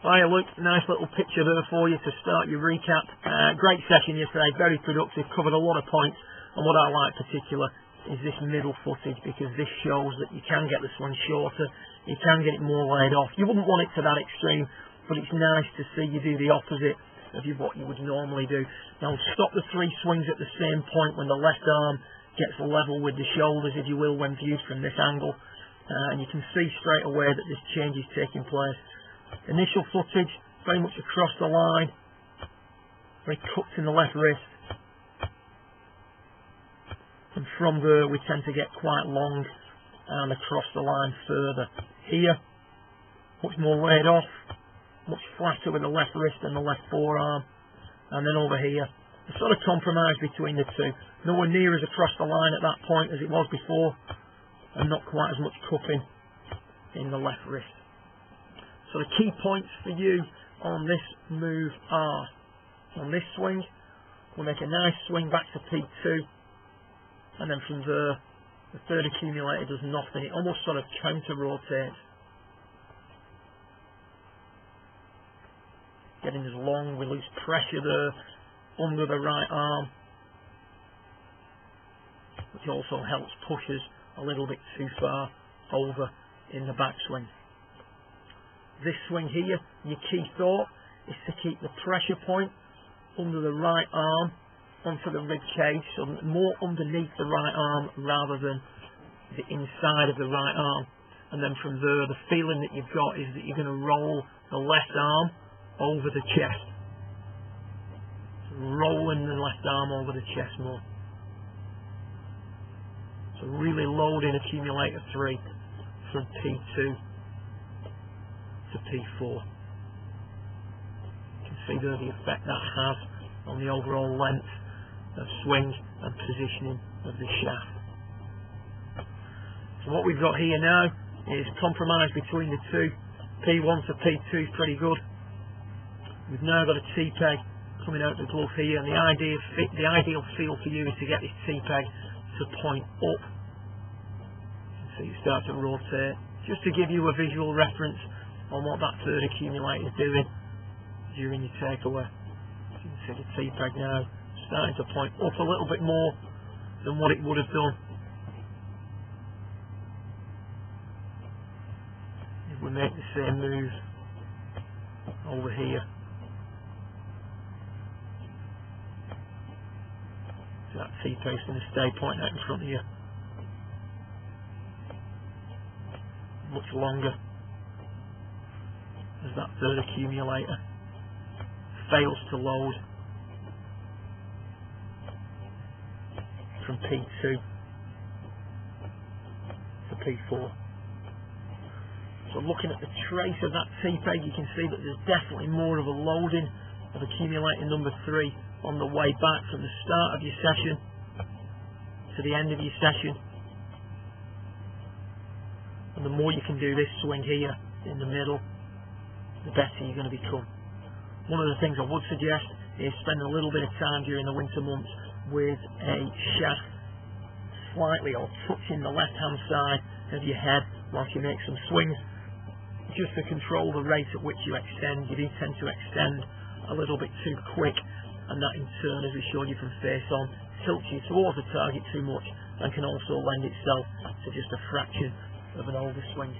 Hiya Luke, nice little picture there for you to start your recap. Great session yesterday, very productive, covered a lot of points, and what I like particular is this middle footage, because this shows that you can get the swing shorter, you can get it more laid off. You wouldn't want it to that extreme, but it's nice to see you do the opposite of what you would normally do. Now stop the three swings at the same point when the left arm gets level with the shoulders, if you will, when viewed from this angle, and you can see straight away that this change is taking place. Initial footage, very much across the line, very cupped in the left wrist, and from there we tend to get quite long and across the line further. Here, much more laid off, much flatter with the left wrist and the left forearm, and then over here, a sort of compromise between the two. Nowhere near as across the line at that point as it was before, and not quite as much cupping in the left wrist. So the key points for you on this move are, on this swing, we'll make a nice swing back to P2, and then from there, the third accumulator does nothing. It almost sort of counter-rotates. Getting as long, we lose pressure there under the right arm, which also helps push us a little bit too far over in the backswing. This swing here, your key thought is to keep the pressure point under the right arm onto the rib cage, so more underneath the right arm rather than the inside of the right arm. And then from there, the feeling that you've got is that you're going to roll the left arm over the chest. Rolling the left arm over the chest more. So really loading accumulator 3 from P2 to P4. You can see there the effect that has on the overall length of swing and positioning of the shaft. So what we've got here now is compromise between the two. P1 to P2 is pretty good. We've now got a T-peg coming out the glove here, and the ideal feel for you is to get this T-peg to point up. So you start to rotate, just to give you a visual reference on what that third accumulator is doing during your takeaway. So you can see the T-peg now starting to point up a little bit more than what it would have done if we make the same move over here. So that T-peg's going to stay pointing out in front of you much longer as that third accumulator fails to load from P2 to P4. So looking at the trace of that T-peg, you can see that there's definitely more of a loading of accumulator number 3 on the way back from the start of your session to the end of your session. And the more you can do this swing here in the middle, the better you're going to become. One of the things I would suggest is spend a little bit of time during the winter months with a shaft slightly or touching the left hand side of your head whilst you make some swings, just to control the rate at which you extend. You do tend to extend a little bit too quick, and that in turn, as we showed you from face on, tilts you towards the target too much and can also lend itself to just a fraction of an overswing.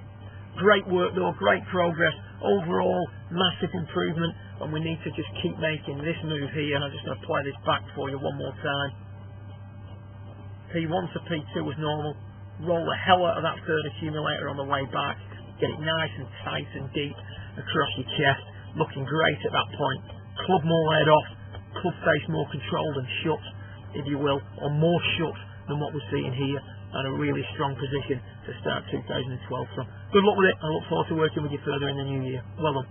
Great work though, great progress, overall massive improvement, and we need to just keep making this move here. And I'm just going to play this back for you one more time. P1 to P2 was normal. Roll the hell out of that third accumulator on the way back, get it nice and tight and deep across your chest, looking great at that point. Club more laid off, club face more controlled and shut, if you will, or more shut than what we're seeing here, and a really strong position to start 2012 from. Good luck with it, and I look forward to working with you further in the new year. Well done.